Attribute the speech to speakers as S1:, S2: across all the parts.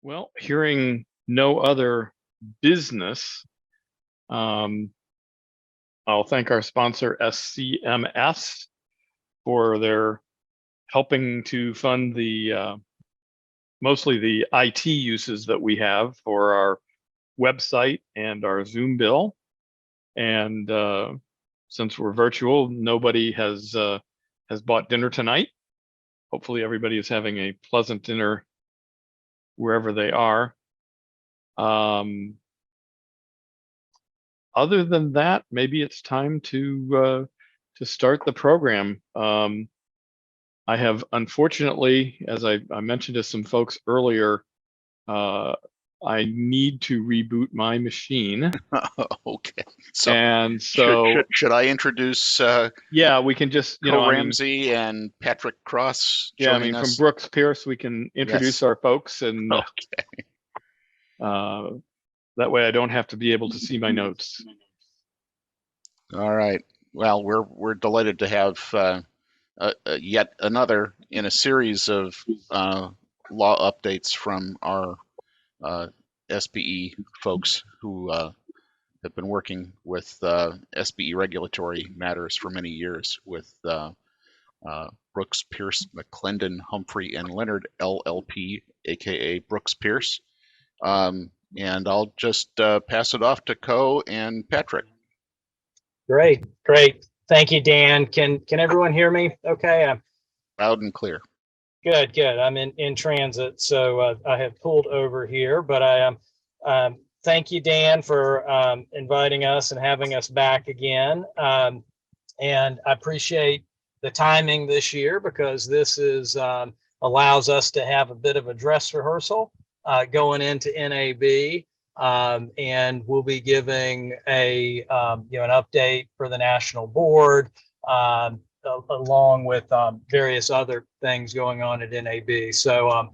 S1: Well, hearing no other business, um, I'll thank our sponsor, SCMS, for their helping to fund the mostly the IT uses that we have for our website and our Zoom bill. And since we're virtual, nobody has bought dinner tonight. Hopefully everybody is having a pleasant dinner wherever they are. Other than that, maybe it's time to start the program. I have, unfortunately, as I mentioned to some folks earlier, I need to reboot my machine.
S2: Okay. So,
S1: and so
S2: should I introduce
S1: yeah, we can just,
S2: Coe Ramsey and Patrick Cross joining us?
S1: From Brooks Pierce, we can introduce our folks, and
S2: okay.
S1: That way I don't have to be able to see my notes.
S2: All right. Well, we're delighted to have yet another in a series of law updates from our SBE folks who have been working with SBE regulatory matters for many years with Brooks Pierce, McClendon, Humphrey, and Leonard LLP, aka Brooks Pierce. And I'll just pass it off to Coe and Patrick.
S3: Great. Thank you, Dan. Can everyone hear me? Okay.
S2: Loud and clear.
S3: Good. I'm in transit, so I have pulled over here. But I thank you, Dan, for inviting us and having us back again. And I appreciate the timing this year, because this is allows us to have a bit of a dress rehearsal going into NAB. And we'll be giving an update for the national board, along with various other things going on at NAB. So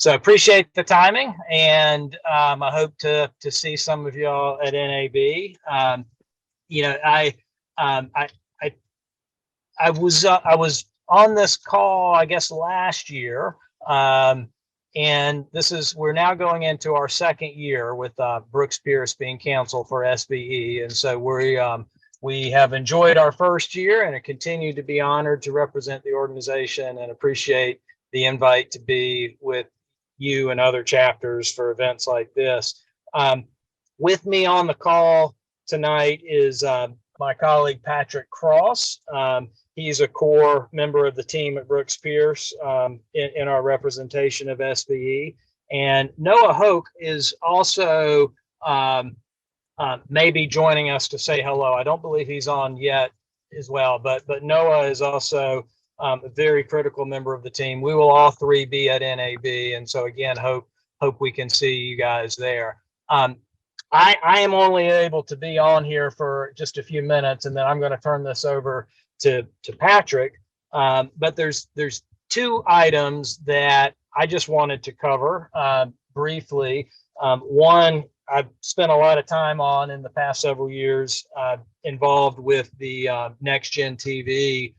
S3: appreciate the timing, and I hope to see some of y'all at NAB. I was on this call, I guess, last year. And we're now going into our second year with Brooks Pierce being counsel for SBE. And so we have enjoyed our first year and continue to be honored to represent the organization, and appreciate the invite to be with you and other chapters for events like this. With me on the call tonight is my colleague, Patrick Cross. He's a core member of the team at Brooks Pierce in our representation of SBE. And Noah Hock is also maybe joining us to say hello. I don't believe he's on yet as well, but Noah is also a very critical member of the team. We will all three be at NAB. And so again, hope we can see you guys there. I am only able to be on here for just a few minutes, and then I'm going to turn this over to Patrick. But there's two items that I just wanted to cover briefly. One, I've spent a lot of time on in the past several years, involved with the Next Gen TV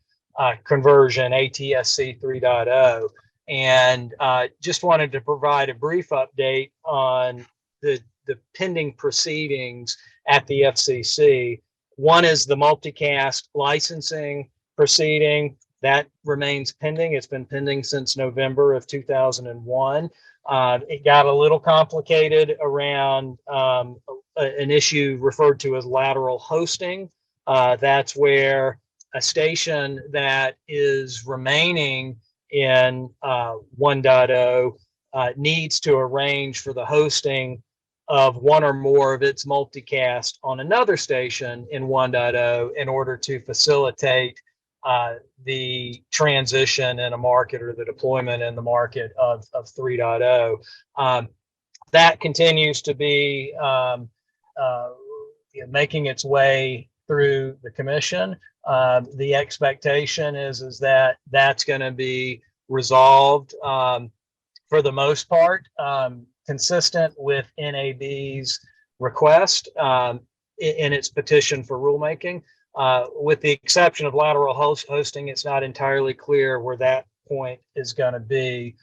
S3: conversion, ATSC 3.0, and just wanted to provide a brief update on the pending proceedings at the FCC. One is the multicast licensing proceeding that remains pending. It's been pending since November of 2001. It got a little complicated around an issue referred to as lateral hosting. That's where a station that is remaining in 1.0 needs to arrange for the hosting of one or more of its multicast on another station in 1.0 in order to facilitate the transition in a market, or the deployment in the market of 3.0. That continues to be making its way through the commission. The expectation is that that's going to be resolved for the most part, consistent with NAB's request in its petition for rulemaking. With the exception of lateral hosting, it's not entirely clear where that point is going to be.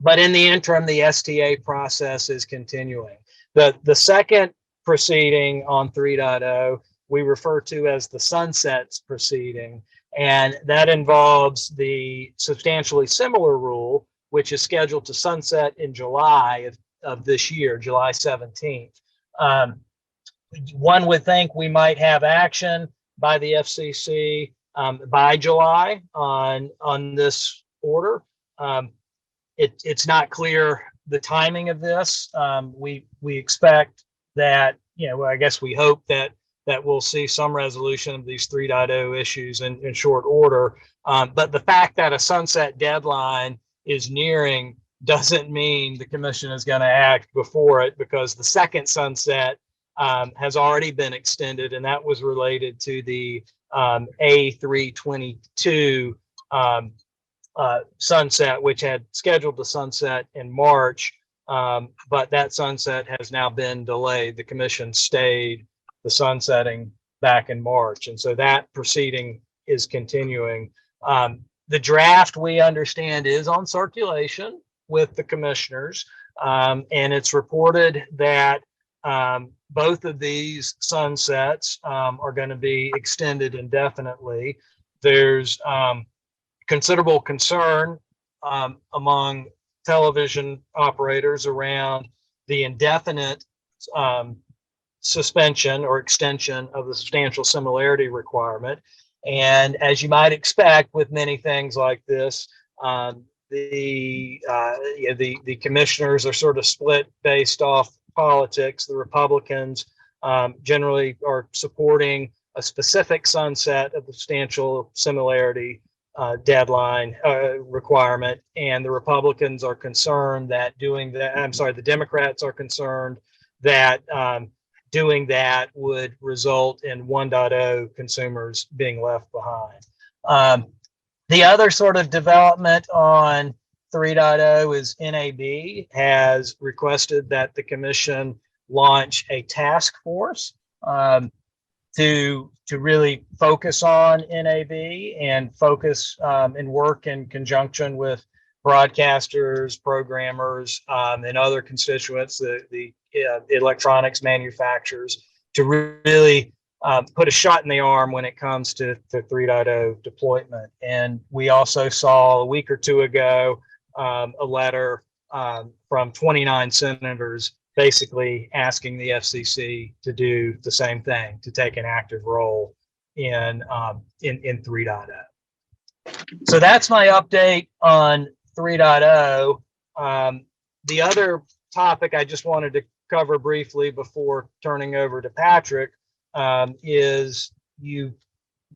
S3: But in the interim, the STA process is continuing. The second proceeding on 3.0 we refer to as the sunsets proceeding, and that involves the substantially similar rule, which is scheduled to sunset in July of this year, July 17th. One would think we might have action by the FCC by July on this order. It's not clear the timing of this. We expect that, I guess we hope that we'll see some resolution of these 3.0 issues in short order. But the fact that a sunset deadline is nearing doesn't mean the commission is going to act before it, because the second sunset has already been extended, and that was related to the A322 sunset, which had scheduled to sunset in March, but that sunset has now been delayed. The commission stayed the sunsetting back in March, and so that proceeding is continuing. The draft, we understand, is on circulation with the commissioners, and it's reported that both of these sunsets are going to be extended indefinitely. There's considerable concern among television operators around the indefinite suspension or extension of the substantial similarity requirement. And as you might expect with many things like this, the commissioners are sort of split based off politics. The Republicans generally are supporting a specific sunset of the substantial similarity deadline requirement, and the Republicans are concerned that the Democrats are concerned that doing that would result in 1.0 consumers being left behind. The other sort of development on 3.0 is NAB has requested that the commission launch a task force to really focus on NAB and focus and work in conjunction with broadcasters, programmers, and other constituents, the electronics manufacturers, to really put a shot in the arm when it comes to 3.0 deployment. And we also saw a week or two ago a letter from 29 senators basically asking the FCC to do the same thing, to take an active role in 3.0. So that's my update on 3.0. The other topic I just wanted to cover briefly before turning over to Patrick is, you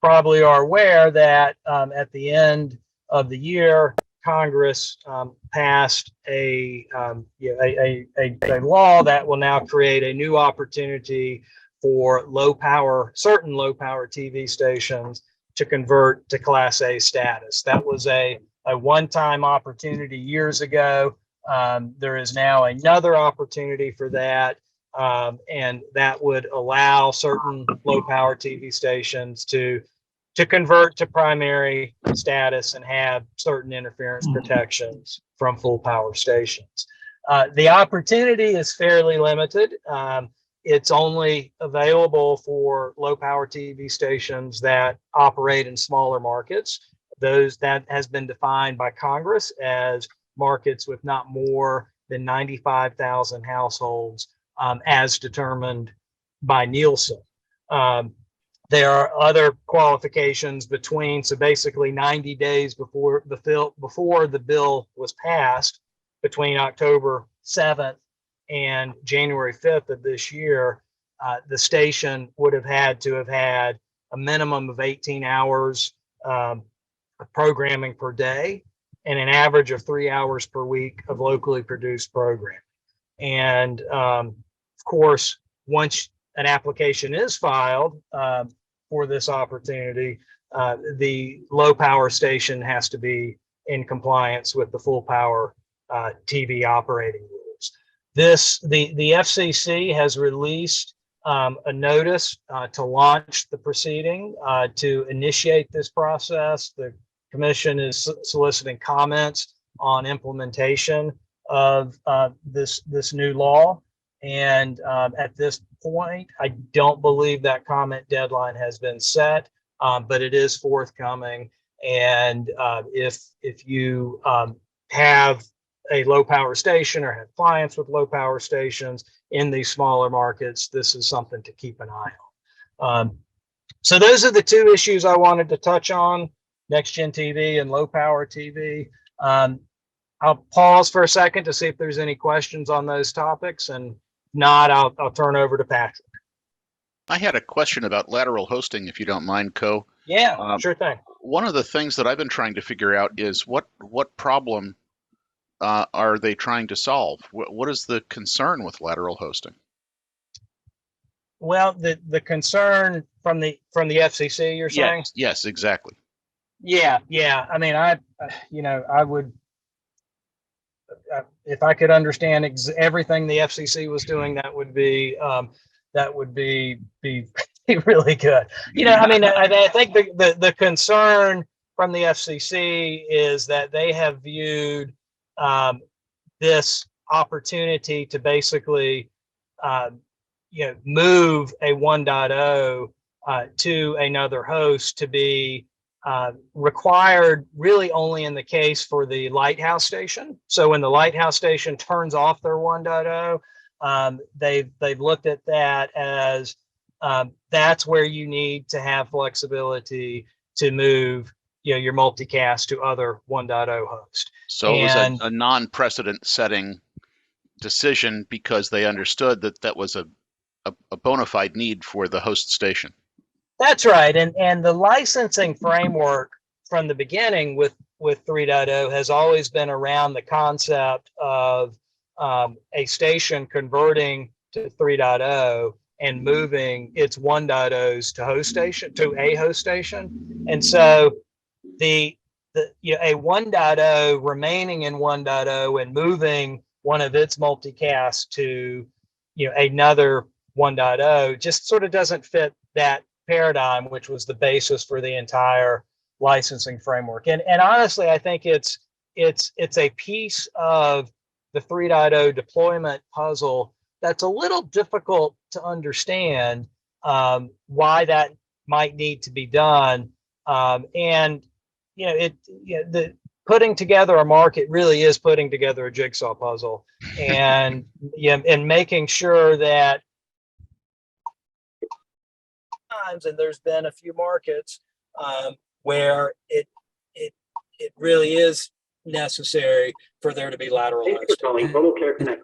S3: probably are aware that at the end of the year, Congress passed a law that will now create a new opportunity for certain low power TV stations to convert to Class A status. That was a one-time opportunity years ago. There is now another opportunity for that, and that would allow certain low power TV stations to convert to primary status and have certain interference protections from full power stations. The opportunity is fairly limited. It's only available for low power TV stations that operate in smaller markets. That has been defined by Congress as markets with not more than 95,000 households, as determined by Nielsen. There are other qualifications so basically 90 days before the bill was passed, between October 7th and January 5th of this year, the station would have had a minimum of 18 hours of programming per day and an average of 3 hours per week of locally produced programming. And of course, once an application is filed for this opportunity, the low power station has to be in compliance with the full power TV operating rules. The FCC has released a notice to launch the proceeding, to initiate this process. The commission is soliciting comments on implementation of this new law. And at this point, I don't believe that comment deadline has been set, but it is forthcoming. And if you have a low power station or have clients with low power stations in these smaller markets, this is something to keep an eye on. So those are the two issues I wanted to touch on: next gen TV and low power TV. I'll pause for a second to see if there's any questions on those topics, and if not, I'll turn over to Patrick.
S2: I had a question about lateral hosting, if you don't mind, Coe.
S3: Yeah, sure thing.
S2: One of the things that I've been trying to figure out is what problem are they trying to solve? What is the concern with lateral hosting?
S3: Well, the concern from the FCC, you're saying?
S2: Yes, exactly.
S3: Yeah. I mean, I would, if I could understand everything the FCC was doing, that would be really good. I mean, I think the concern from the FCC is that they have viewed this opportunity to basically move a 1.0 to another host to be required really only in the case for the lighthouse station. So when the lighthouse station turns off their 1.0, they've looked at that as that's where you need to have flexibility to move your multicast to other 1.0 hosts.
S2: So it was a non-precedent setting decision because they understood that was a bona fide need for the host station. That's
S3: right. And the licensing framework from the beginning with 3.0 has always been around the concept of a station converting to 3.0 and moving its 1.0s to a host station. And so a 1.0 remaining in 1.0 and moving one of its multicast to another 1.0 just sort of doesn't fit that paradigm, which was the basis for the entire licensing framework. And honestly, I think it's a piece of the 3.0 deployment puzzle that's a little difficult to understand why that might need to be done. The putting together a market really is putting together a jigsaw puzzle, and making sure that and there's been a few markets where it really is necessary for there to be lateral hosting.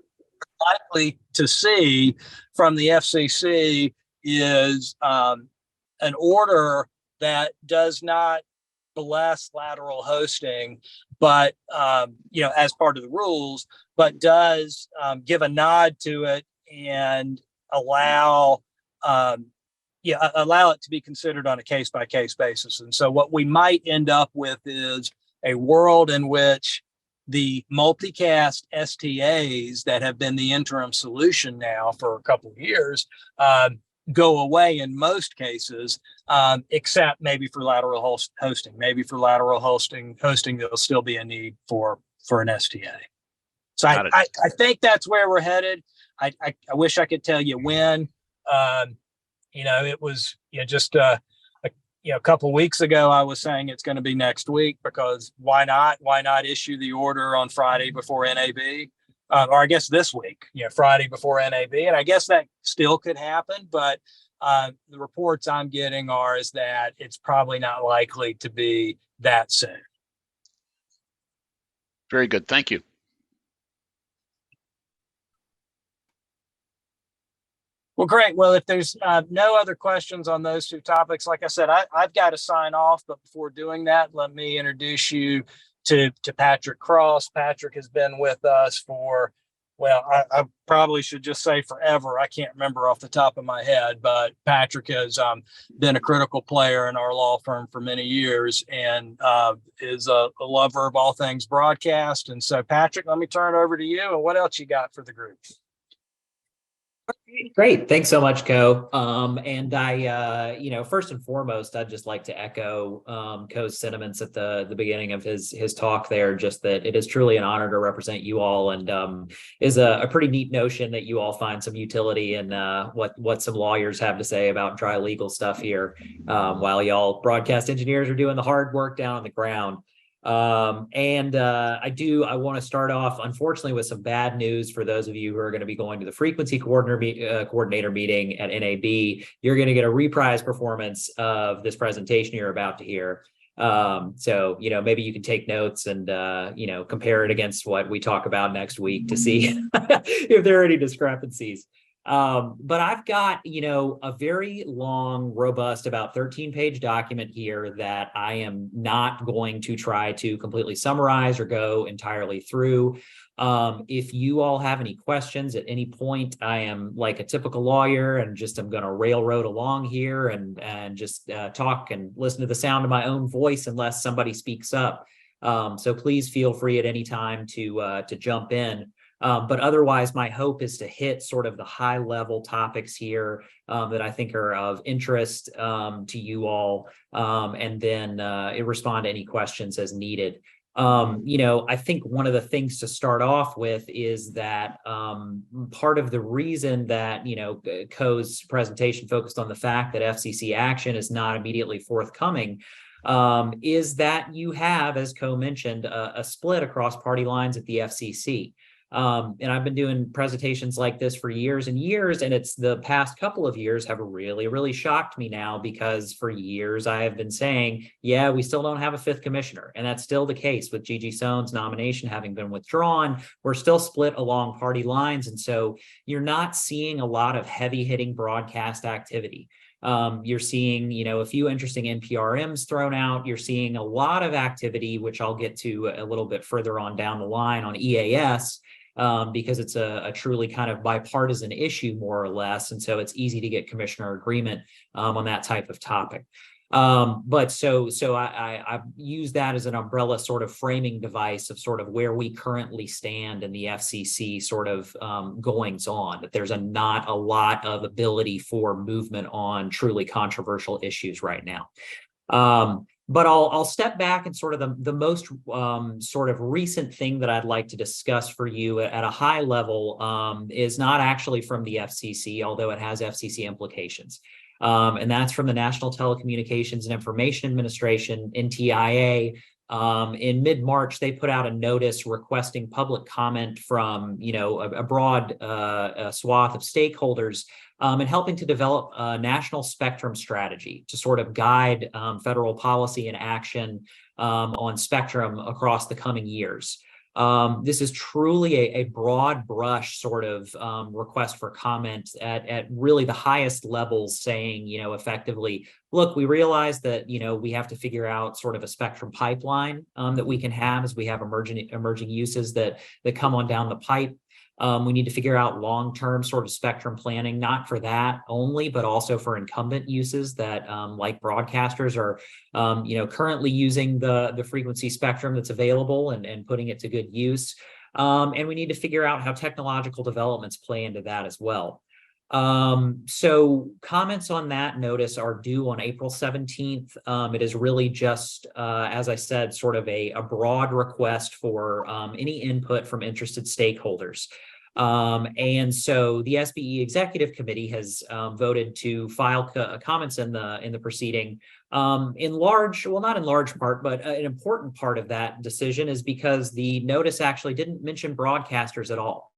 S3: Likely to see from the FCC is an order that does not bless lateral hosting, but as part of the rules, but does give a nod to it and allow it to be considered on a case-by-case basis. And so what we might end up with is a world in which the multicast STAs that have been the interim solution now for a couple of years go away in most cases, except maybe for lateral hosting. Maybe for lateral hosting, there'll still be a need for an STA. So I think that's where we're headed. I wish I could tell you when. It was just a couple of weeks ago, I was saying it's going to be next week because why not? Why not issue the order on Friday before NAB? Or I guess this week, Friday before NAB. And I guess that still could happen, but the reports I'm getting is that it's probably not likely to be that soon.
S2: Very good. Thank you.
S3: Well, great. Well, if there's no other questions on those two topics, like I said, I've got to sign off. But before doing that, let me introduce you to Patrick Cross. Patrick has been with us for, I probably should just say forever. I can't remember off the top of my head, but Patrick has been a critical player in our law firm for many years and is a lover of all things broadcast. And so, Patrick, let me turn it over to you. And what else you got for the group?
S4: Great. Thanks so much, Coe. And I, first and foremost, I'd just like to echo Coe's sentiments at the beginning of his talk there, just that it is truly an honor to represent you all, and is a pretty neat notion that you all find some utility in what some lawyers have to say about dry legal stuff here, while y'all broadcast engineers are doing the hard work down on the ground. I want to start off, unfortunately, with some bad news for those of you who are going to be going to the frequency coordinator meeting at NAB. You're going to get a reprise performance of this presentation you're about to hear. So, maybe you can take notes and, compare it against what we talk about next week to see if there are any discrepancies. But I've got, a very long, robust, about 13-page document here that I am not going to try to completely summarize or go entirely through. If you all have any questions at any point, I am like a typical lawyer and I'm going to railroad along here and just talk and listen to the sound of my own voice unless somebody speaks up. So please feel free at any time to jump in. But otherwise, my hope is to hit sort of the high level topics here that I think are of interest to you all, and then respond to any questions as needed. I think one of the things to start off with is that part of the reason that, Coe's presentation focused on the fact that FCC action is not immediately forthcoming is that you have, as Coe mentioned, a split across party lines at the FCC. And I've been doing presentations like this for years and years, and it's the past couple of years have really, really shocked me now, because for years I have been saying, yeah, we still don't have a fifth commissioner. And that's still the case with Gigi Sohn's nomination having been withdrawn. We're still split along party lines. And so you're not seeing a lot of heavy hitting broadcast activity. You're seeing, a few interesting NPRMs thrown out. You're seeing a lot of activity, which I'll get to a little bit further on down the line on EAS. Because it's a truly kind of bipartisan issue, more or less. And so it's easy to get commissioner agreement on that type of topic. But so I use that as an umbrella sort of framing device of sort of where we currently stand in the FCC sort of goings on, that there's not a lot of ability for movement on truly controversial issues right now. But I'll step back, and sort of the most sort of recent thing that I'd like to discuss for you at a high level is not actually from the FCC, although it has FCC implications. And that's from the National Telecommunications and Information Administration, NTIA. In mid-March, they put out a notice requesting public comment from, a broad swath of stakeholders and helping to develop a national spectrum strategy to sort of guide federal policy and action on spectrum across the coming years. This is truly a broad brush sort of request for comment at really the highest levels, saying, effectively, look, we realize that, we have to figure out sort of a spectrum pipeline that we can have as we have emerging uses that come on down the pipe. We need to figure out long-term sort of spectrum planning, not for that only, but also for incumbent uses that, like broadcasters, are, currently using the frequency spectrum that's available and putting it to good use. And we need to figure out how technological developments play into that as well. So comments on that notice are due on April 17th. It is really just, as I said, sort of a broad request for any input from interested stakeholders. And so the SBE Executive Committee has voted to file comments in the proceeding. In large, well, not in large part, but an important part of that decision is because the notice actually didn't mention broadcasters at all.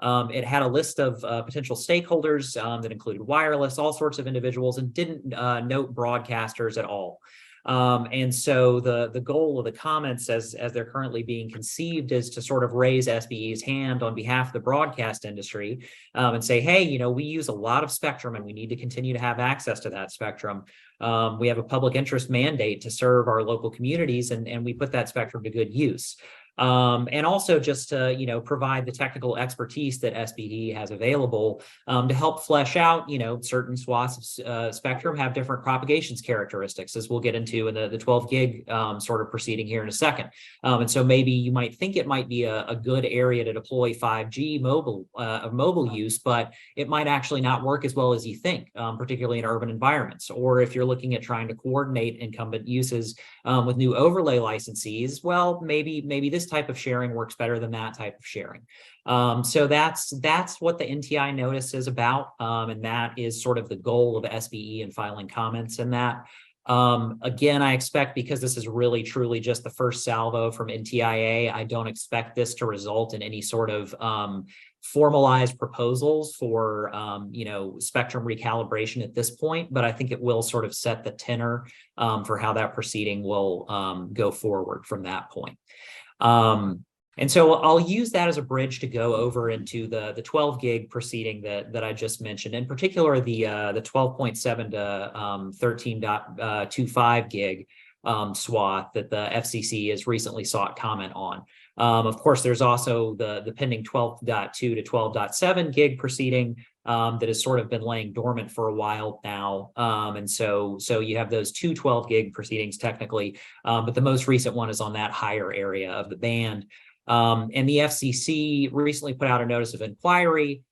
S4: It had a list of potential stakeholders that included wireless, all sorts of individuals, and didn't note broadcasters at all. And so the goal of the comments as they're currently being conceived is to sort of raise SBE's hand on behalf of the broadcast industry and say, hey, we use a lot of spectrum and we need to continue to have access to that spectrum. We have a public interest mandate to serve our local communities, and we put that spectrum to good use. And also just to, provide the technical expertise that SBE has available to help flesh out, certain swaths of spectrum have different propagations characteristics, as we'll get into in the 12 gig sort of proceeding here in a second. And so maybe you might think it might be a good area to deploy 5G mobile use, but it might actually not work as well as you think, particularly in urban environments. Or if you're looking at trying to coordinate incumbent uses with new overlay licensees, well, maybe this type of sharing works better than that type of sharing. So that's what the NTI notice is about, and that is sort of the goal of SBE in filing comments in that. Again, I expect, because this is really truly just the first salvo from NTIA, I don't expect this to result in any sort of formalized proposals for spectrum recalibration at this point, but I think it will sort of set the tenor for how that proceeding will go forward from that point. And so I'll use that as a bridge to go over into the 12 gig proceeding that I just mentioned, in particular the 12.7 to 13.25 gig swath that the FCC has recently sought comment on. Of course, there's also the pending 12.2 to 12.7 gig proceeding that has sort of been laying dormant for a while now. And so you have those two 12 gig proceedings technically, but the most recent one is on that higher area of the band. And the FCC recently put out a notice of inquiry,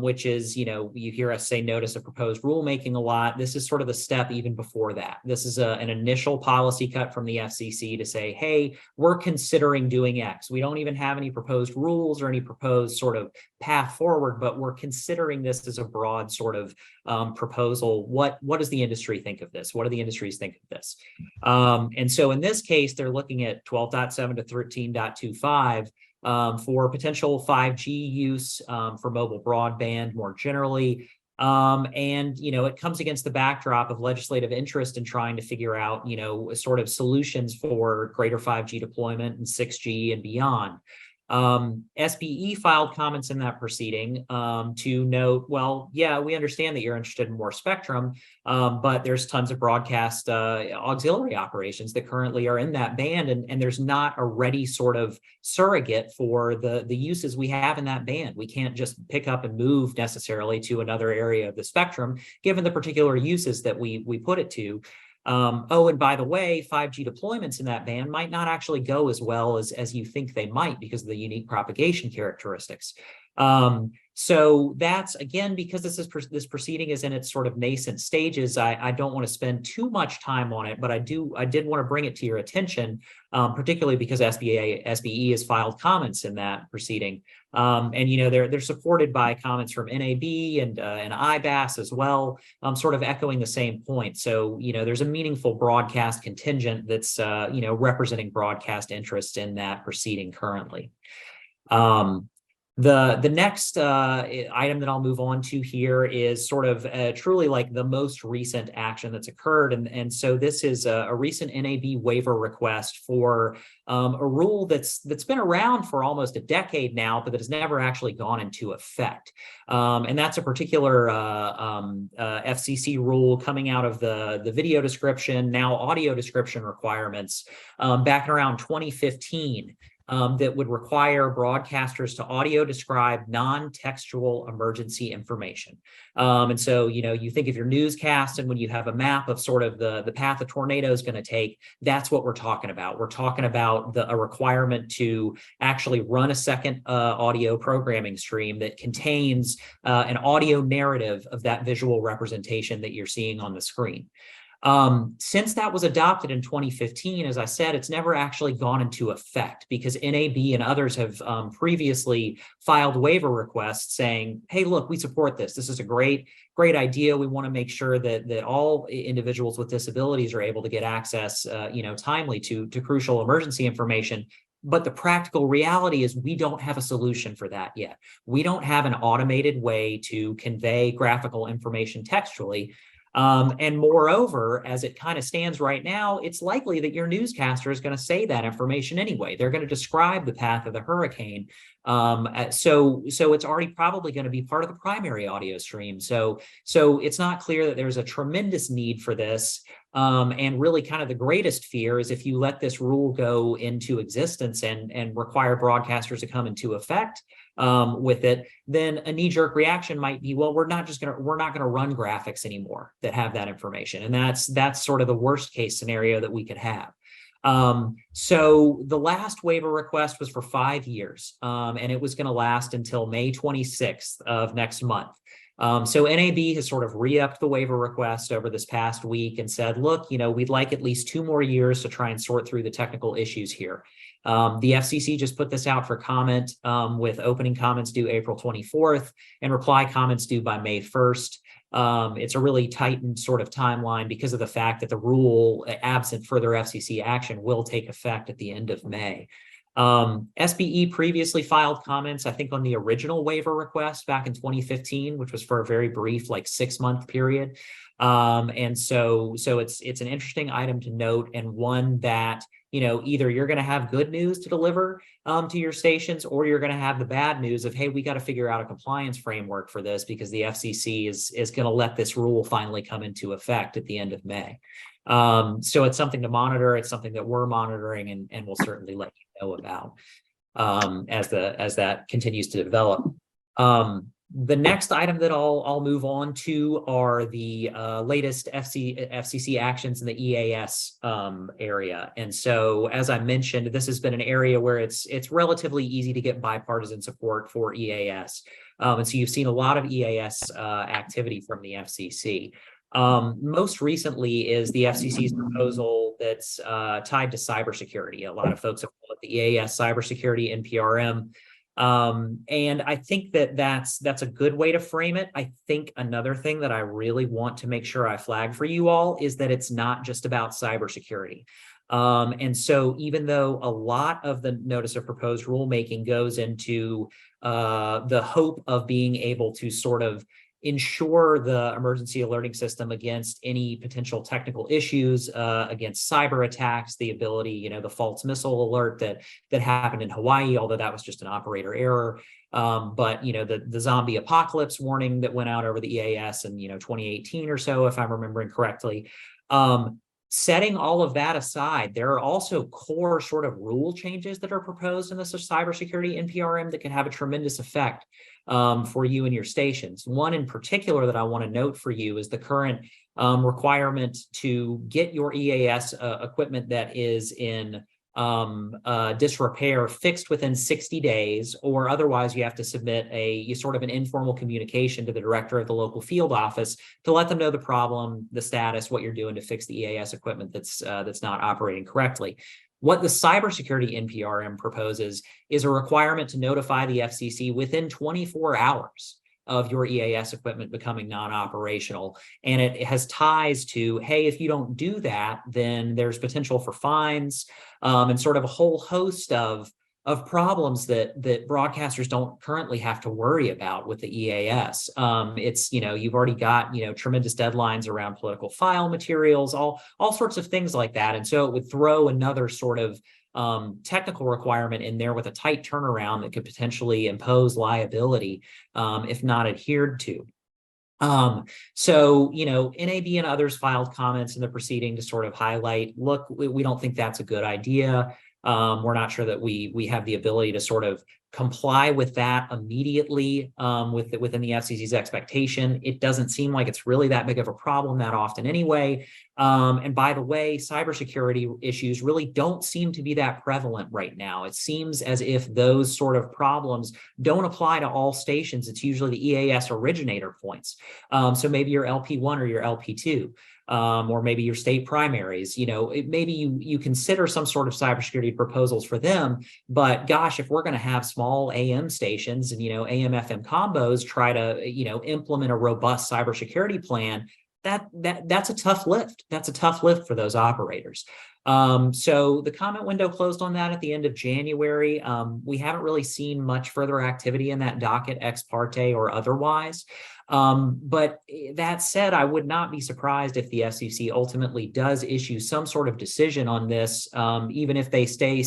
S4: which is, you hear us say notice of proposed rulemaking a lot. This is sort of the step even before that. This is an initial policy cut from the FCC to say, hey, we're considering doing X. We don't even have any proposed rules or any proposed sort of path forward, but we're considering this as a broad sort of proposal. What does the industry think of this? What do the industries think of this? And so in this case, they're looking at 12.7 to 13.25 for potential 5G use for mobile broadband more generally. And, it comes against the backdrop of legislative interest in trying to figure out, sort of solutions for greater 5G deployment and 6G and beyond. SBE filed comments in that proceeding to note, well, yeah, we understand that you're interested in more spectrum, but there's tons of broadcast auxiliary operations that currently are in that band, and there's not a ready sort of surrogate for the uses we have in that band. We can't just pick up and move necessarily to another area of the spectrum, given the particular uses that we put it to. And by the way, 5G deployments in that band might not actually go as well as you think they might because of the unique propagation characteristics. So that's, again, because this proceeding is in its sort of nascent stages, I don't want to spend too much time on it, but I did want to bring it to your attention, particularly because SBE has filed comments in that proceeding. And, they're supported by comments from NAB and IBAS as well, sort of echoing the same point. So, there's a meaningful broadcast contingent that's, representing broadcast interests in that proceeding currently. The next item that I'll move on to here is sort of truly like the most recent action that's occurred. And so this is a recent NAB waiver request for a rule that's been around for almost a decade now, but that has never actually gone into effect. And that's a particular FCC rule coming out of the video description, now audio description requirements back in around 2015. That would require broadcasters to audio describe non-textual emergency information. And so, you think of your newscast, and when you have a map of sort of the path a tornado is going to take, that's what we're talking about. We're talking about a requirement to actually run a second audio programming stream that contains an audio narrative of that visual representation that you're seeing on the screen. Since that was adopted in 2015, as I said, it's never actually gone into effect because NAB and others have previously filed waiver requests saying, hey, look, we support this. This is a great idea. We want to make sure that all individuals with disabilities are able to get access, timely to crucial emergency information. But the practical reality is we don't have a solution for that yet. We don't have an automated way to convey graphical information textually. And moreover, as it kind of stands right now, it's likely that your newscaster is going to say that information anyway. They're going to describe the path of the hurricane. So it's already probably going to be part of the primary audio stream. So it's not clear that there's a tremendous need for this. And really kind of the greatest fear is if you let this rule go into existence and require broadcasters to come into effect with it, then a knee-jerk reaction might be, well, we're not going to run graphics anymore that have that information. And that's sort of the worst case scenario that we could have. So the last waiver request was for 5 years, and it was going to last until May 26th of next month. So NAB has sort of re-upped the waiver request over this past week and said, look, we'd like at least 2 more years to try and sort through the technical issues here. The FCC just put this out for comment with opening comments due April 24th and reply comments due by May 1st. It's a really tightened sort of timeline because of the fact that the rule, absent further FCC action, will take effect at the end of May. SBE previously filed comments, I think, on the original waiver request back in 2015, which was for a very brief, like 6-month period. And so it's an interesting item to note, and one that, either you're going to have good news to deliver to your stations, or you're going to have the bad news of, hey, we got to figure out a compliance framework for this because the FCC is going to let this rule finally come into effect at the end of May. So it's something to monitor. It's something that we're monitoring, and we'll certainly let you know about as that continues to develop. The next item that I'll move on to are the latest FCC actions in the EAS area. And so, as I mentioned, this has been an area where it's relatively easy to get bipartisan support for EAS. And so you've seen a lot of EAS activity from the FCC. Most recently is the FCC's proposal that's tied to cybersecurity. A lot of folks have called it the EAS cybersecurity NPRM. And I think that's a good way to frame it. I think another thing that I really want to make sure I flag for you all is that it's not just about cybersecurity. And so even though a lot of the notice of proposed rulemaking goes into the hope of being able to sort of ensure the emergency alerting system against any potential technical issues, against cyber attacks, the ability, the false missile alert that happened in Hawaii, although that was just an operator error. But the zombie apocalypse warning that went out over the EAS in 2018 or so, if I'm remembering correctly. Setting all of that aside, there are also core sort of rule changes that are proposed in the cybersecurity NPRM that can have a tremendous effect for you and your stations. One in particular that I want to note for you is the current requirement to get your EAS equipment that is in disrepair fixed within 60 days, or otherwise you have to submit a sort of an informal communication to the director of the local field office to let them know the problem, the status, what you're doing to fix the EAS equipment that's not operating correctly. What the cybersecurity NPRM proposes is a requirement to notify the FCC within 24 hours of your EAS equipment becoming non-operational. And it has ties to, hey, if you don't do that, then there's potential for fines and sort of a whole host of problems that broadcasters don't currently have to worry about with the EAS. It's, you've already got, tremendous deadlines around political file materials, all sorts of things like that. And so it would throw another sort of technical requirement in there with a tight turnaround that could potentially impose liability if not adhered to. So, NAB and others filed comments in the proceeding to sort of highlight, look, we don't think that's a good idea. We're not sure that we have the ability to sort of comply with that immediately within the FCC's expectation. It doesn't seem like it's really that big of a problem that often anyway. And by the way, cybersecurity issues really don't seem to be that prevalent right now. It seems as if those sort of problems don't apply to all stations. It's usually the EAS originator points. So maybe your LP1 or your LP2. Or maybe your state primaries, maybe you consider some sort of cybersecurity proposals for them, but gosh, if we're going to have small AM stations and, AM FM combos try to, implement a robust cybersecurity plan, that's a tough lift. That's a tough lift for those operators. So the comment window closed on that at the end of January. We haven't really seen much further activity in that docket, ex parte or otherwise. But that said, I would not be surprised if the FCC ultimately does issue some sort of decision on this, even if they stay,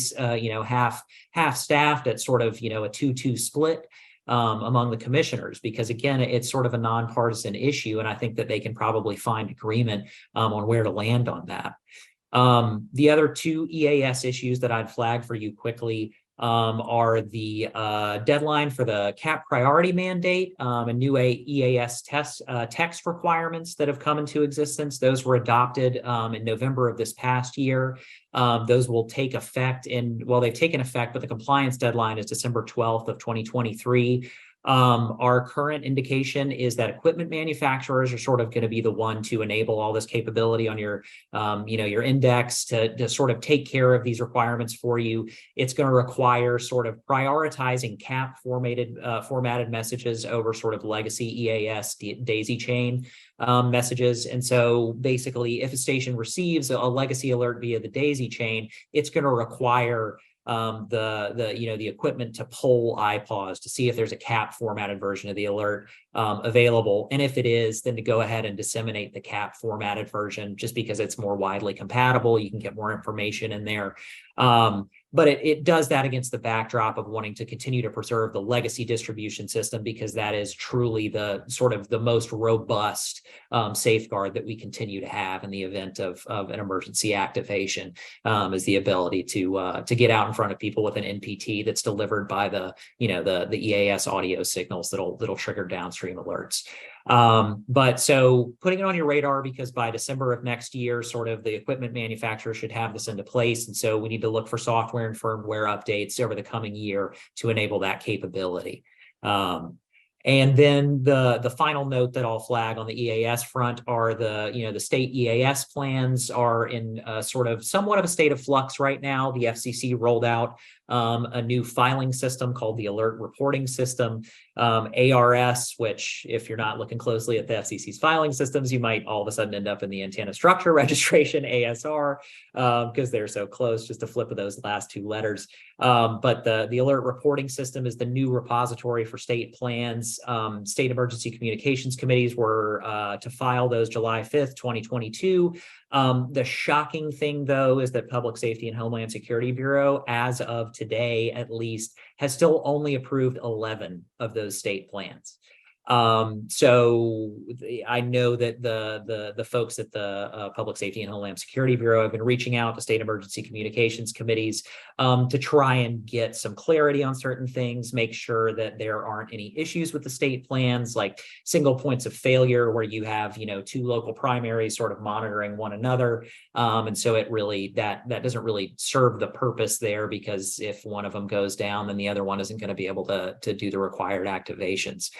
S4: half staffed at sort of, a 2-2 split. Among the commissioners, because again, it's sort of a nonpartisan issue, and I think that they can probably find agreement on where to land on that. The other two EAS issues that I'd flag for you quickly are the deadline for the CAP priority mandate and new EAS text requirements that have come into existence. Those were adopted in November of this past year. Those will take effect they've taken effect, but the compliance deadline is December 12th of 2023. Our current indication is that equipment manufacturers are sort of going to be the one to enable all this capability on your, your index to sort of take care of these requirements for you. It's going to require sort of prioritizing CAP formatted messages over sort of legacy EAS daisy chain messages. And so basically, if a station receives a legacy alert via the daisy chain, it's going to require the equipment to poll IPAWS to see if there's a CAP formatted version of the alert available. And if it is, then to go ahead and disseminate the CAP formatted version, just because it's more widely compatible. You can get more information in there. But it does that against the backdrop of wanting to continue to preserve the legacy distribution system, because that is truly the sort of the most robust safeguard that we continue to have in the event of an emergency activation, is the ability to get out in front of people with an NPT that's delivered by the EAS audio signals that'll trigger downstream alerts. But so putting it on your radar, because by December of next year, sort of the equipment manufacturer should have this into place. And so we need to look for software and firmware updates over the coming year to enable that capability. And then the final note that I'll flag on the EAS front are the state EAS plans are in sort of somewhat of a state of flux right now. The FCC rolled out a new filing system called the Alert Reporting System, ARS, which if you're not looking closely at the FCC's filing systems, you might all of a sudden end up in the antenna structure registration, ASR, because they're so close, just a flip of those last two letters. But the Alert Reporting System is the new repository for state plans. State emergency communications committees were to file those July 5th, 2022. The shocking thing, though, is that Public Safety and Homeland Security Bureau, as of today at least, has still only approved 11 of those state plans. So I know that the folks at the Public Safety and Homeland Security Bureau have been reaching out to state emergency communications committees to try and get some clarity on certain things, make sure that there aren't any issues with the state plans, like single points of failure where you have, two local primaries sort of monitoring one another. And so it really, that doesn't really serve the purpose there, because if one of them goes down, then the other one isn't going to be able to do the required activations.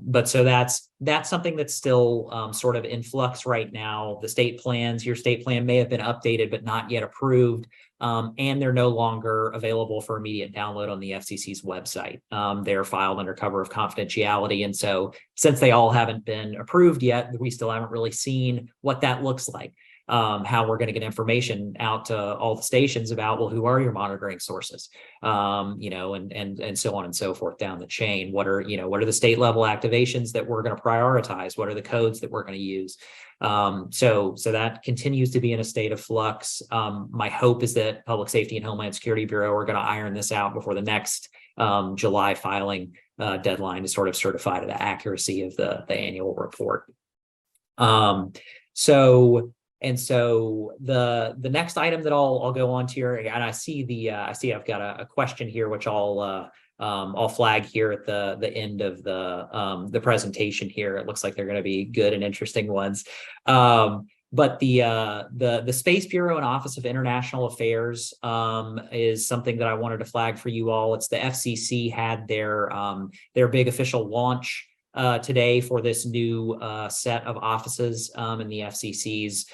S4: But so that's something that's still sort of in flux right now. The state plans, your state plan may have been updated, but not yet approved. And they're no longer available for immediate download on the FCC's website. They're filed under cover of confidentiality. And so since they all haven't been approved yet, we still haven't really seen what that looks like. How we're going to get information out to all the stations about, well, who are your monitoring sources, and so on and so forth down the chain. What are the state level activations that we're going to prioritize? What are the codes that we're going to use? So that continues to be in a state of flux. My hope is that Public Safety and Homeland Security Bureau are going to iron this out before the next July filing deadline to sort of certify to the accuracy of the annual report. And so the next item that I'll go on to here, and I see I've got a question here, which I'll flag here at the end of the presentation here. It looks like they're going to be good and interesting ones. But the Space Bureau and Office of International Affairs is something that I wanted to flag for you all. It's the FCC had their big official launch today for this new set of offices in the FCC's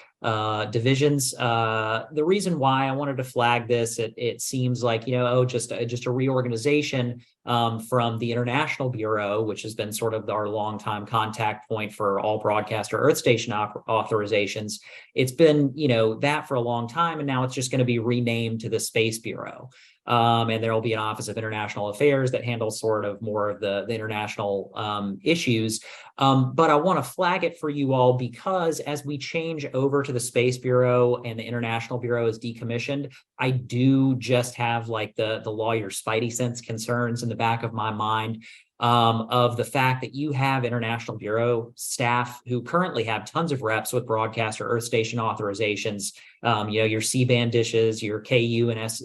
S4: divisions. The reason why I wanted to flag this, it seems like, just a reorganization, from the International Bureau, which has been sort of our longtime contact point for all broadcaster earth station authorizations. It's been, that for a long time, and now it's just going to be renamed to the Space Bureau. And there will be an Office of International Affairs that handles sort of more of the international issues. But I want to flag it for you all because as we change over to the Space Bureau and the International Bureau is decommissioned, I do just have like the lawyer spidey sense concerns in the back of my mind of the fact that you have International Bureau staff who currently have tons of reps with broadcast or earth station authorizations, your C-band dishes, your KU and S,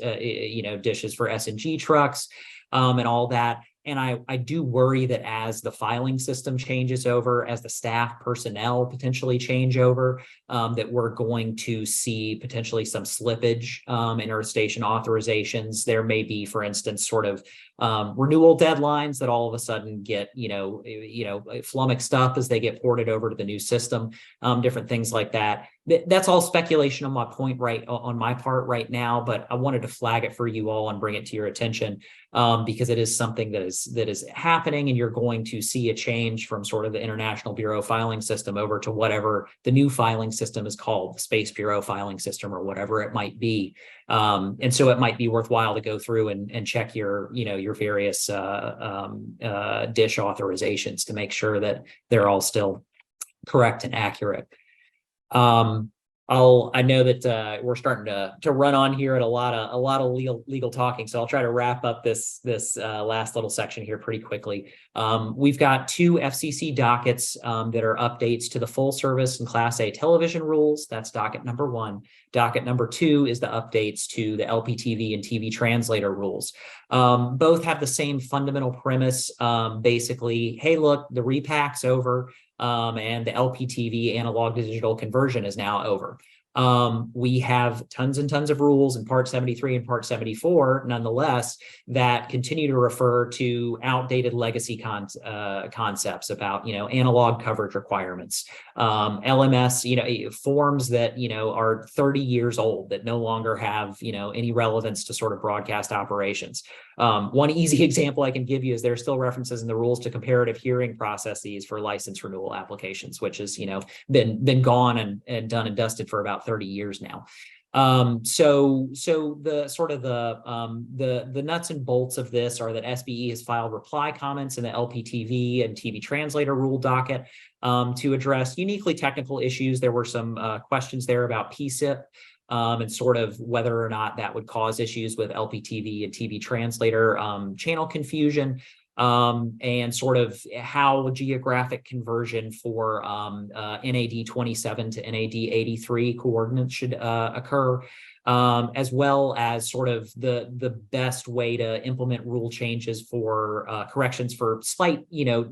S4: dishes for S&G trucks, and all that. And I do worry that as the filing system changes over, as the staff personnel potentially change over, that we're going to see potentially some slippage in earth station authorizations. There may be, for instance, sort of renewal deadlines that all of a sudden get, flummoxed up as they get ported over to the new system, different things like that. That's all speculation on my part right now, but I wanted to flag it for you all and bring it to your attention because it is something that is happening, and you're going to see a change from sort of the International Bureau filing system over to whatever the new filing system is called, the Space Bureau filing system or whatever it might be. And so it might be worthwhile to go through and check your various dish authorizations to make sure that they're all still correct and accurate. I know that we're starting to run on here at a lot of legal talking, so I'll try to wrap up this last little section here pretty quickly. We've got 2 FCC dockets that are updates to the full service and Class A television rules. That's docket number 1. Docket number 2 is the updates to the LPTV and TV translator rules. Both have the same fundamental premise. Basically, hey, look, the repack's over. And the LPTV analog to digital conversion is now over. We have tons and tons of rules in Part 73 and Part 74, nonetheless, that continue to refer to outdated legacy concepts about, analog coverage requirements, LMS, forms that, are 30 years old that no longer have, any relevance to sort of broadcast operations. One easy example I can give you is there are still references in the rules to comparative hearing processes for license renewal applications, which has, been gone and done and dusted for about 30 years now. So the sort of the nuts and bolts of this are that SBE has filed reply comments in the LPTV and TV translator rule docket to address uniquely technical issues. There were some questions there about PSIP. And sort of whether or not that would cause issues with LPTV and TV translator channel confusion, and sort of how geographic conversion for NAD 27 to NAD 83 coordinates should occur, as well as sort of the best way to implement rule changes for corrections for slight,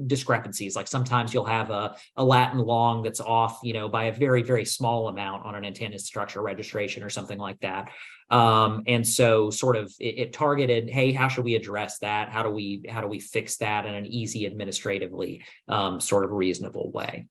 S4: discrepancies. Like sometimes you'll have a Latin long that's off, by a very, very small amount on an antenna structure registration or something like that. And so sort of it targeted, hey, how should we address that? How do we fix that in an easy, administratively sort of reasonable way?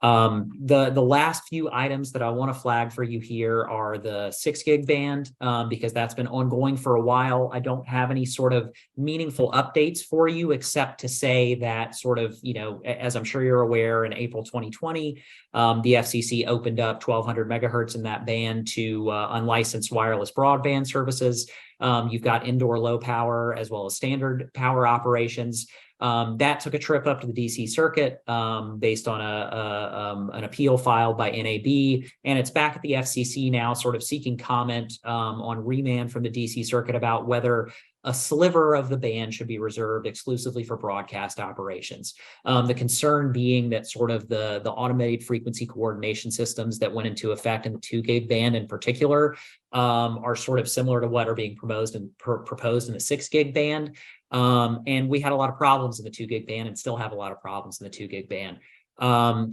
S4: The last few items that I want to flag for you here are the 6 gig band, because that's been ongoing for a while. I don't have any sort of meaningful updates for you, except to say that sort of, as I'm sure you're aware, in April 2020, the FCC opened up 1200 megahertz in that band to unlicensed wireless broadband services. You've got indoor low power as well as standard power operations. That took a trip up to the DC Circuit based on an appeal filed by NAB, and it's back at the FCC now, sort of seeking comment on remand from the DC Circuit about whether a sliver of the band should be reserved exclusively for broadcast operations. The concern being that sort of the automated frequency coordination systems that went into effect in the 2 gig band in particular are sort of similar to what are being proposed in the 6 gig band. And we had a lot of problems in the 2 gig band and still have a lot of problems in the 2 gig band.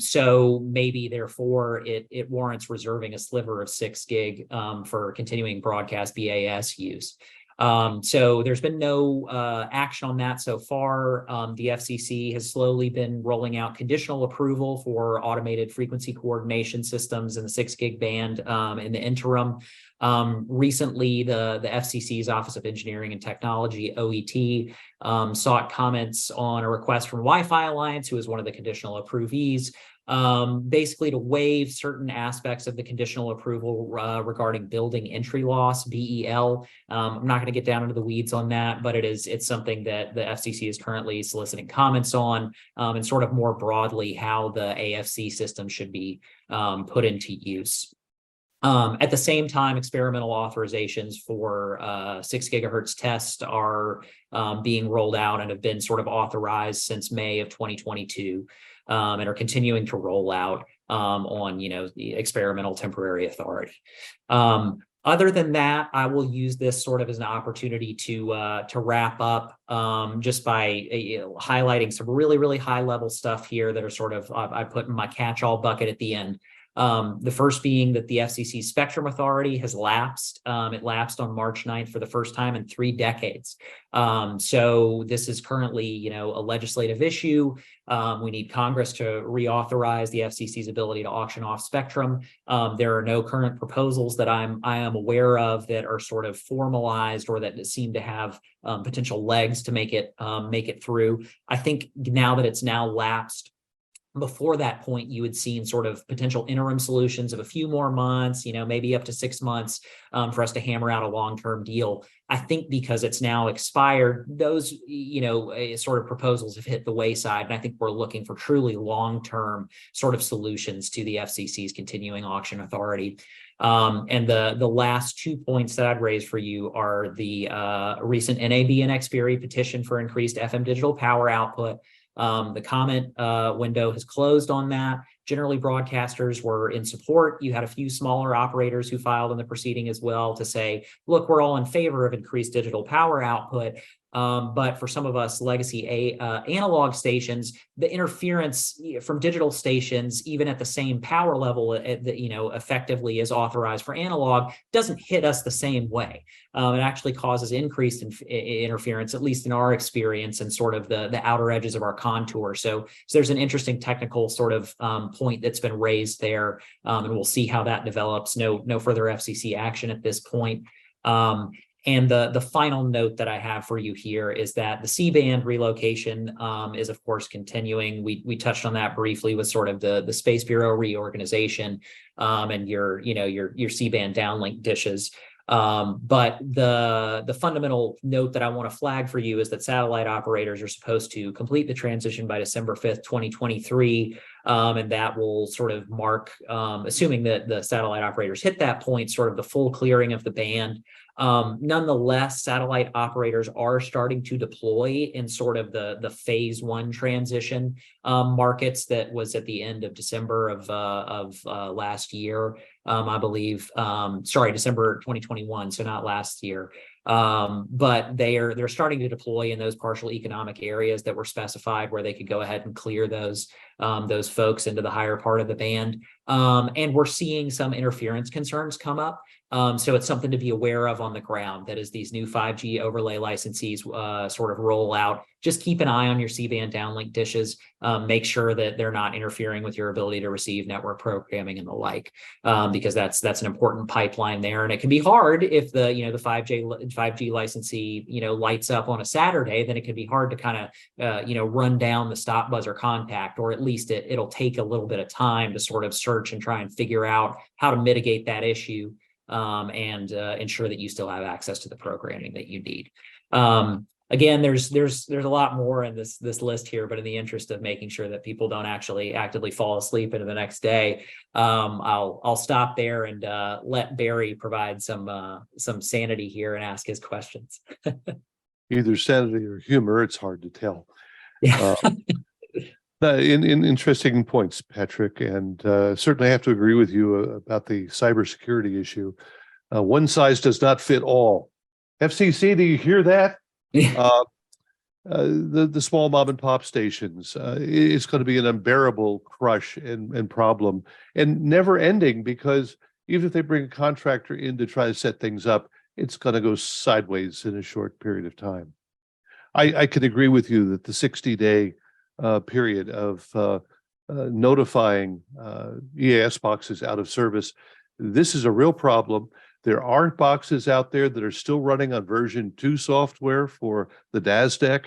S4: So maybe therefore it warrants reserving a sliver of 6 gig for continuing broadcast BAS use. So there's been no action on that so far. The FCC has slowly been rolling out conditional approval for automated frequency coordination systems in the 6 gig band in the interim. Recently, the FCC's Office of Engineering and Technology, OET, sought comments on a request from Wi-Fi Alliance, who is one of the conditional approvees, basically to waive certain aspects of the conditional approval regarding building entry loss, BEL. I'm not going to get down into the weeds on that, but it's something that the FCC is currently soliciting comments on, and sort of more broadly how the AFC system should be put into use. At the same time, experimental authorizations for 6 gigahertz tests are being rolled out and have been sort of authorized since May of 2022, and are continuing to roll out on, the experimental temporary authority. Other than that, I will use this sort of as an opportunity to wrap up just by highlighting some really, really high level stuff here that are sort of I put in my catch-all bucket at the end. The first being that the FCC Spectrum Authority has lapsed. It lapsed on March 9th for the first time in 3 decades. So this is currently, a legislative issue. We need Congress to reauthorize the FCC's ability to auction off spectrum. There are no current proposals that I am aware of that are sort of formalized or that seem to have potential legs to make it through. I think now that it's now lapsed, before that point, you had seen sort of potential interim solutions of a few more months, maybe up to 6 months for us to hammer out a long-term deal. I think because it's now expired, those, sort of proposals have hit the wayside. And I think we're looking for truly long-term sort of solutions to the FCC's continuing auction authority. And the last 2 points that I'd raise for you are the recent NAB and XBERI petition for increased FM digital power output. The comment window has closed on that. Generally, broadcasters were in support. You had a few smaller operators who filed in the proceeding as well to say, look, we're all in favor of increased digital power output. But for some of us legacy analog stations, the interference from digital stations, even at the same power level that effectively is authorized for analog, doesn't hit us the same way. It actually causes increased interference, at least in our experience, and sort of the outer edges of our contour. So there's an interesting technical sort of point that's been raised there, and we'll see how that develops. No further FCC action at this point. And the final note that I have for you here is that the C-band relocation is, of course, continuing. We touched on that briefly with sort of the Space Bureau reorganization and your C-band downlink dishes. But the fundamental note that I want to flag for you is that satellite operators are supposed to complete the transition by December 5th, 2023. And that will sort of mark, assuming that the satellite operators hit that point, sort of the full clearing of the band. Nonetheless, satellite operators are starting to deploy in sort of the phase 1 transition markets that was at the end of December of last year, I believe. December 2021, so not last year. But they're starting to deploy in those partial economic areas that were specified where they could go ahead and clear those folks into the higher part of the band. And we're seeing some interference concerns come up. So it's something to be aware of on the ground, that as these new 5G overlay licensees sort of roll out, just keep an eye on your C-band downlink dishes. Make sure that they're not interfering with your ability to receive network programming and the like, because that's an important pipeline there. And it can be hard if the 5G licensee lights up on a Saturday. Then it can be hard to kind of run down the stop buzzer contact, or at least it'll take a little bit of time to sort of search and try and figure out how to mitigate that issue. And ensure that you still have access to the programming that you need. Again, there's a lot more in this list here, but in the interest of making sure that people don't actually actively fall asleep into the next day, I'll stop there and let Barry provide some sanity here and ask his questions.
S5: Either sanity or humor, it's hard to tell.
S4: Yeah.
S5: In interesting points, Patrick, and certainly I have to agree with you about the cybersecurity issue. One size does not fit all. FCC, do you hear that? The small mom and pop stations, it's going to be an unbearable crush and problem, and never ending, because even if they bring a contractor in to try to set things up, it's going to go sideways in a short period of time. I could agree with you that the 60-day period of notifying EAS boxes out of service, this is a real problem. There are boxes out there that are still running on version 2 software for the DASDEC.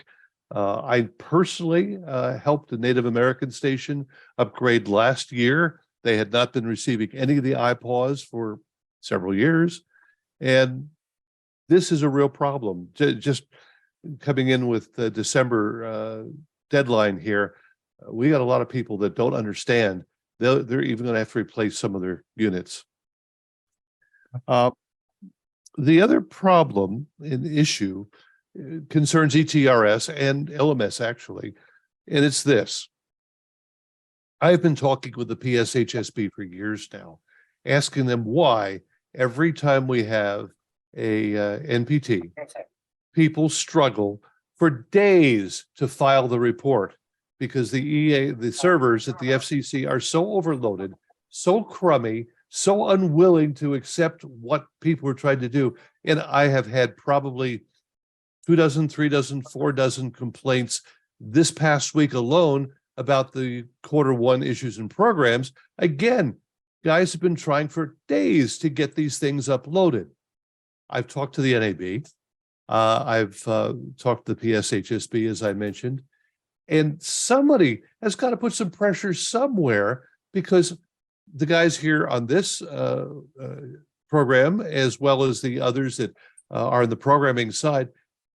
S5: I personally helped a Native American station upgrade last year. They had not been receiving any of the iPaws for several years. And this is a real problem. Just coming in with the December deadline here, we got a lot of people that don't understand. They're even going to have to replace some of their units. The other problem and issue concerns ETRS and LMS actually, and it's this. I've been talking with the PSHSB for years now, asking them why every time we have a NPT, people struggle for days to file the report because the servers at the FCC are so overloaded, so crummy, so unwilling to accept what people are trying to do. And I have had probably 2 dozen, 3 dozen, 4 dozen complaints this past week alone about the Q1 issues and programs. Again, guys have been trying for days to get these things uploaded. I've talked to the NAB. I've talked to the PSHSB, as I mentioned, and somebody has got to put some pressure somewhere, because the guys here on this program, as well as the others that are in the programming side,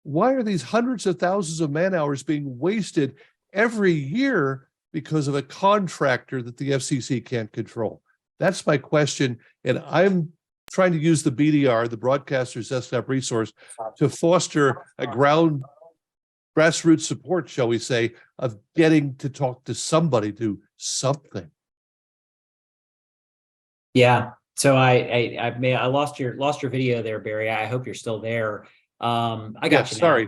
S5: why are these hundreds of thousands of man hours being wasted every year because of a contractor that the FCC can't control? That's my question. And I'm trying to use the BDR, the Broadcasters Desktop Resource, to foster a grassroots support, shall we say, of getting to talk to somebody, do something.
S4: Yeah. So I lost your video there, Barry. I hope you're still there. I got you now.
S5: Sorry.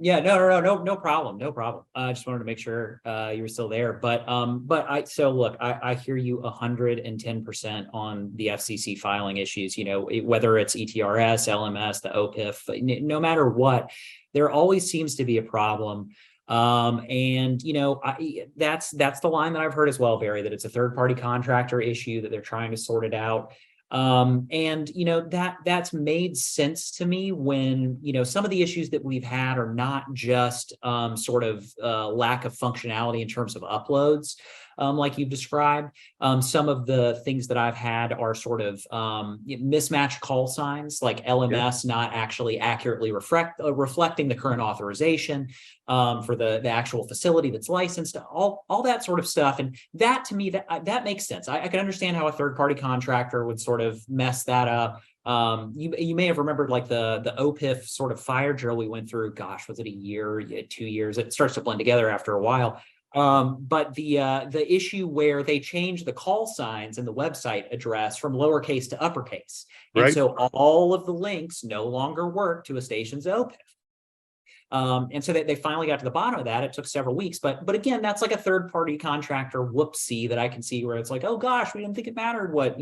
S4: Yeah, no problem. No problem. I just wanted to make sure you were still there. But look, I hear you 110% on the FCC filing issues, you know, whether it's ETRS, LMS, the OPIF, no matter what, there always seems to be a problem. And you know, that's the line that I've heard as well, Barry, that it's a third-party contractor issue, that they're trying to sort it out. And you know, that's made sense to me when, you know, some of the issues that we've had are not just sort of lack of functionality in terms of uploads, like you've described. Some of the things that I've had are sort of mismatched call signs, like LMS not actually accurately reflecting the current authorization for the actual facility that's licensed, all that sort of stuff. And that, to me, that makes sense. I can understand how a third-party contractor would sort of mess that up. You may have remembered like the OPIF sort of fire drill we went through. Gosh, was it a year, 2 years? It starts to blend together after a while. But the issue where they changed the call signs in the website address from lowercase to uppercase. And
S5: Right.
S4: so all of the links no longer work to a station's OPIF. And so they finally got to the bottom of that. It took several weeks, but again, that's like a third-party contractor whoopsie that I can see, where it's like, oh gosh, we didn't think it mattered what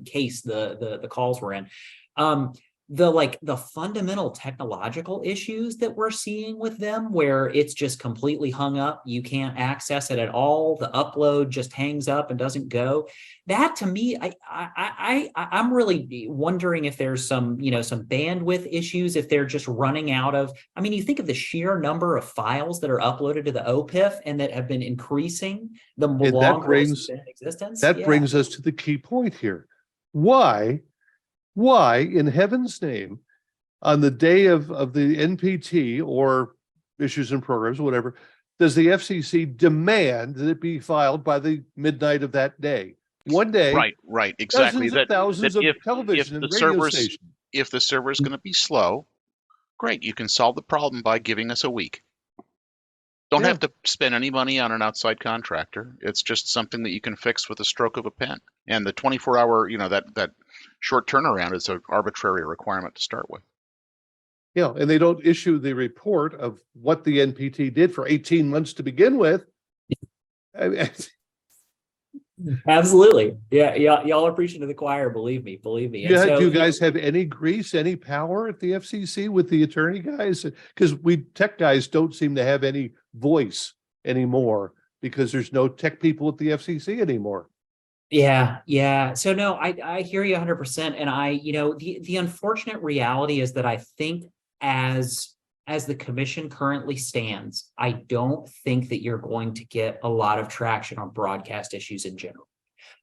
S4: case the calls were in. The fundamental technological issues that we're seeing with them, where it's just completely hung up, you can't access it at all, the upload just hangs up and doesn't go. That, to me, I'm really wondering if there's some bandwidth issues, if they're just running out of. I mean, you think of the sheer number of files that are uploaded to the OPIF and that have been increasing the longer it's been in existence.
S5: That brings us to the key point here. Why, in heaven's name, on the day of the NPT or issues and programs, whatever, does the FCC demand that it be filed by the midnight of that day? One day,
S2: right, exactly.
S5: dozens of thousands of television and radio stations.
S2: If the server is going to be slow, great, you can solve the problem by giving us a week. Don't have to spend any money on an outside contractor. It's just something that you can fix with a stroke of a pen. And the 24-hour, that short turnaround is an arbitrary requirement to start with.
S5: Yeah, and they don't issue the report of what the NPT did for 18 months to begin with. I mean,
S4: Absolutely. Yeah. Y'all are preaching to the choir. Believe me. And
S5: Yeah,
S4: so,
S5: do you guys have any grease, any power at the FCC with the attorney guys? Because we tech guys don't seem to have any voice anymore because there's no tech people at the FCC anymore.
S4: yeah. So no, I hear you 100%. And the unfortunate reality is that I think as the commission currently stands, I don't think that you're going to get a lot of traction on broadcast issues in general.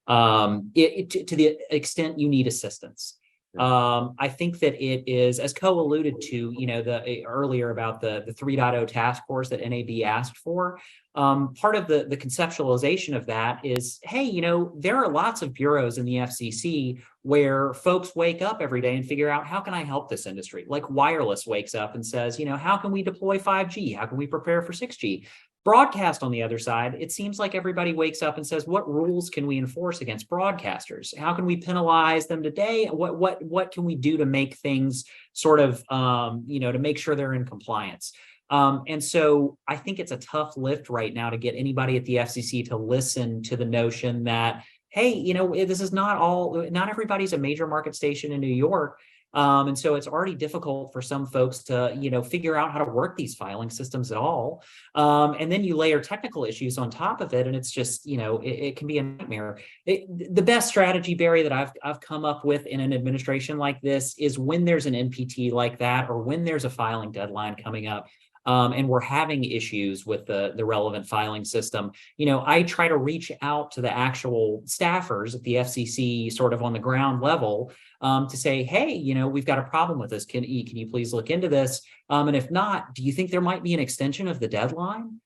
S4: To the extent you need assistance. I think that it is, as Coe alluded to, earlier about the 3.0 task force that NAB asked for. Part of the conceptualization of that is, hey, there are lots of bureaus in the FCC where folks wake up every day and figure out, how can I help this industry? Like wireless wakes up and says, how can we deploy 5G? How can we prepare for 6G? Broadcast, on the other side, it seems like everybody wakes up and says, what rules can we enforce against broadcasters? How can we penalize them today? What can we do to make things sort of, to make sure they're in compliance? And so I think it's a tough lift right now to get anybody at the FCC to listen to the notion that, hey, this is not everybody's a major market station in New York. And so it's already difficult for some folks to, figure out how to work these filing systems at all. And then you layer technical issues on top of it, and it's just, it can be a nightmare. The best strategy, Barry, that I've come up with in an administration like this is when there's an NPT like that, or when there's a filing deadline coming up, and we're having issues with the relevant filing system, I try to reach out to the actual staffers at the FCC sort of on the ground level, to say, hey, we've got a problem with this. Can you please look into this? And if not, do you think there might be an extension of the deadline?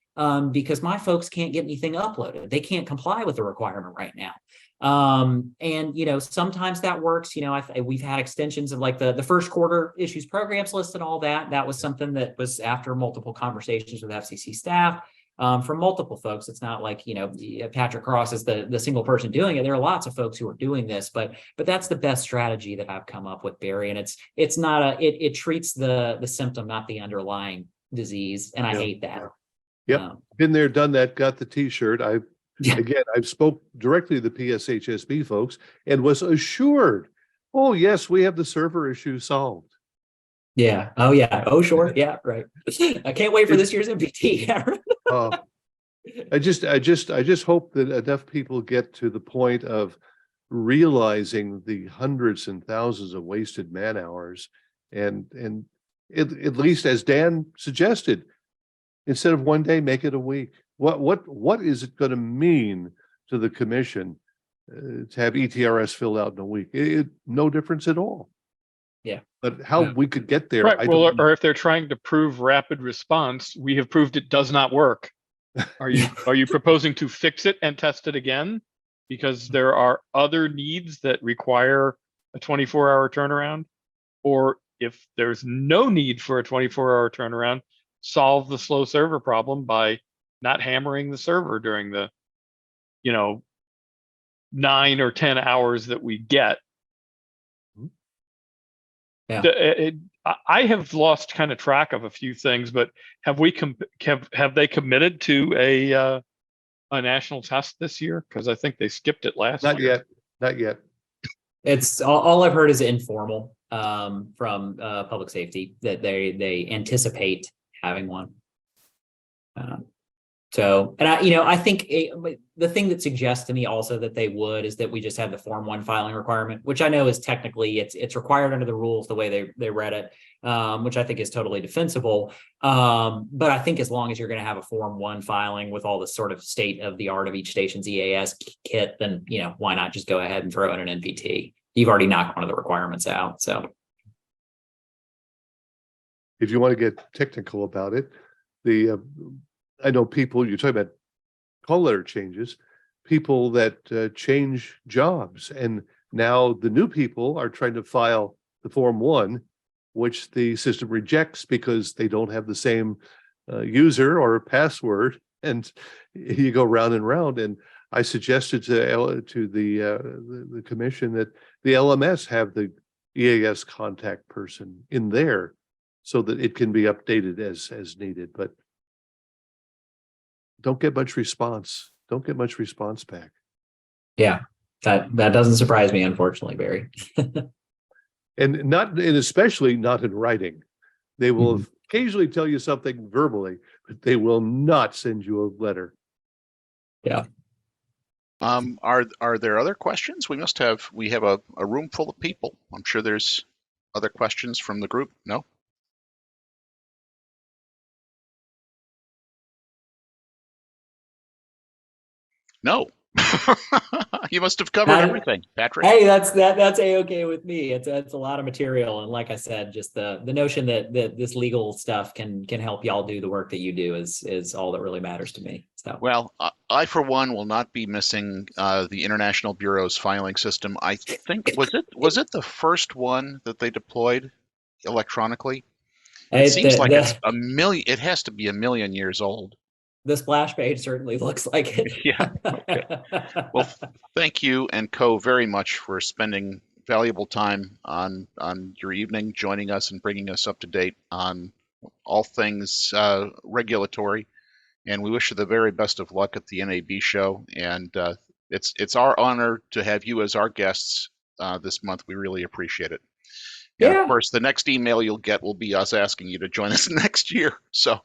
S4: Because my folks can't get anything uploaded. They can't comply with the requirement right now. And sometimes that works. We've had extensions of like the first quarter issues programs list and all that. That was something that was after multiple conversations with FCC staff. From multiple folks. It's not like, Patrick Cross is the single person doing it. There are lots of folks who are doing this, but that's the best strategy that I've come up with, Barry. And it's not it treats the symptom, not the underlying disease. And I hate that.
S5: Yep. Been there, done that, got the t-shirt. I've spoke directly to the PSHSB folks and was assured, oh yes, we have the server issue solved.
S4: Yeah. Oh yeah. Oh sure. Yeah. Right. I can't wait for this year's MPT.
S5: I just hope that enough people get to the point of realizing the hundreds and thousands of wasted man hours, and at least, as Dan suggested, instead of one day, make it a week. What is it going to mean to the commission to have ETRS filled out in a week? No difference at all.
S4: Yeah.
S5: But how we could get there.
S1: Right. Well, or if they're trying to prove rapid response, we have proved it does not work. Are you proposing to fix it and test it again? Because there are other needs that require a 24-hour turnaround. Or if there's no need for a 24-hour turnaround, solve the slow server problem by not hammering the server during the 9 or 10 hours that we get.
S4: Yeah.
S1: I have lost kind of track of a few things, but have they committed to a national test this year? Because I think they skipped it last year.
S5: Not yet.
S4: It's all I've heard is informal from public safety that they anticipate having one. And I think the thing that suggests to me also that they would is that we just have the Form 1 filing requirement, which I know is technically it's required under the rules the way they read it, which I think is totally defensible. But I think as long as you're going to have a Form 1 filing with all the sort of state of the art of each station's EAS kit, then why not just go ahead and throw in an NPT? You've already knocked one of the requirements out. So
S5: if you want to get technical about it, I know people, you're talking about call letter changes, people that change jobs. And now the new people are trying to file the Form 1, which the system rejects because they don't have the same user or password. And you go round and round. And I suggested to the commission that the LMS have the EAS contact person in there so that it can be updated as needed. But don't get much response. Don't get much response back.
S4: Yeah, that doesn't surprise me, unfortunately, Barry.
S5: And especially not in writing. They will occasionally tell you something verbally, but they will not send you a letter.
S4: Yeah.
S2: Are there other questions? We have a room full of people. I'm sure there's other questions from the group. No? No. You must have covered everything, Patrick.
S4: Hey, that's a-okay with me. It's a lot of material, and like I said, just the notion that this legal stuff can help y'all do the work that you do is all that really matters to me. So
S2: Well, I for one will not be missing the International Bureau's filing system. I think was it the first one that they deployed electronically? It seems like it's a million. It has to be a million years old.
S4: The splash page certainly looks like it.
S2: Yeah. Okay. Well, thank you and Coe very much for spending valuable time on your evening, joining us and bringing us up to date on all things regulatory. And we wish you the very best of luck at the NAB show. And it's our honor to have you as our guests this month. We really appreciate it. And
S4: Yeah.
S2: of course, the next email you'll get will be us asking you to join us next year. So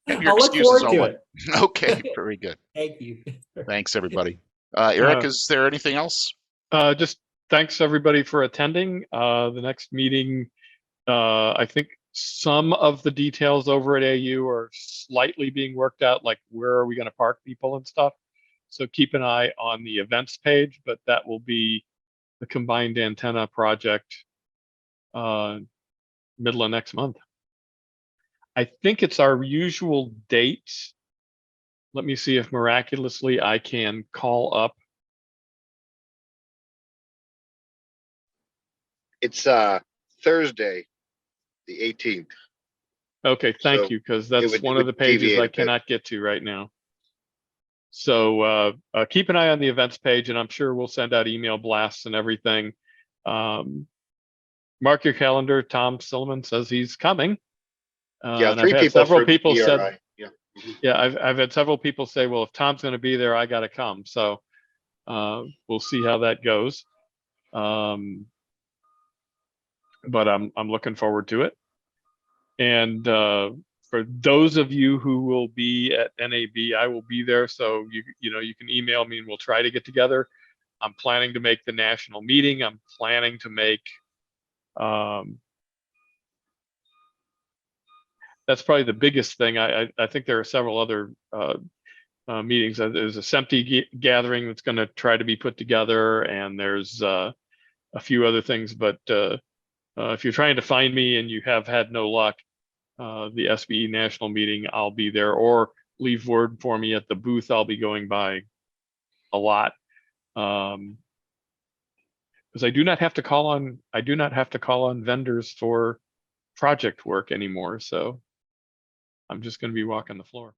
S2: have your
S4: I'll look
S2: excuses
S4: forward to
S2: all
S4: it.
S2: Okay, very good.
S4: Thank you.
S2: Thanks, everybody. Eric, is there anything else?
S1: Just thanks everybody for attending. The next meeting, I think some of the details over at AU are slightly being worked out, like where are we going to park people and stuff. So keep an eye on the events page, but that will be the combined antenna project middle of next month. I think it's our usual date. Let me see if miraculously I can call up.
S6: It's Thursday, the 18th.
S1: Okay, thank
S6: So
S1: you, because
S6: it
S1: that's
S6: would
S1: one of the pages
S6: deviate a
S1: I
S6: bit.
S1: cannot get to right now. So keep an eye on the events page, and I'm sure we'll send out email blasts and everything. Mark your calendar. Tom Silliman says he's coming.
S6: Yeah,
S1: and
S6: 3
S1: I've had
S6: people
S1: several
S6: for
S1: people
S6: BRI.
S1: said,
S6: Yeah.
S1: yeah, I've had several people say, well, if Tom's going to be there, I got to come. So we'll see how that goes. But I'm looking forward to it. And for those of you who will be at NAB, I will be there. So you know, you can email me and we'll try to get together. I'm planning to make the national meeting. I'm planning to make that's probably the biggest thing. I think there are several other meetings. There's a SEMTI gathering that's going to try to be put together, and there's a few other things. But if you're trying to find me and you have had no luck, the SBE national meeting, I'll be there, or leave word for me at the booth. I'll be going by a lot. Because I do not have to call on vendors for project work anymore. So I'm just going to be walking the floor.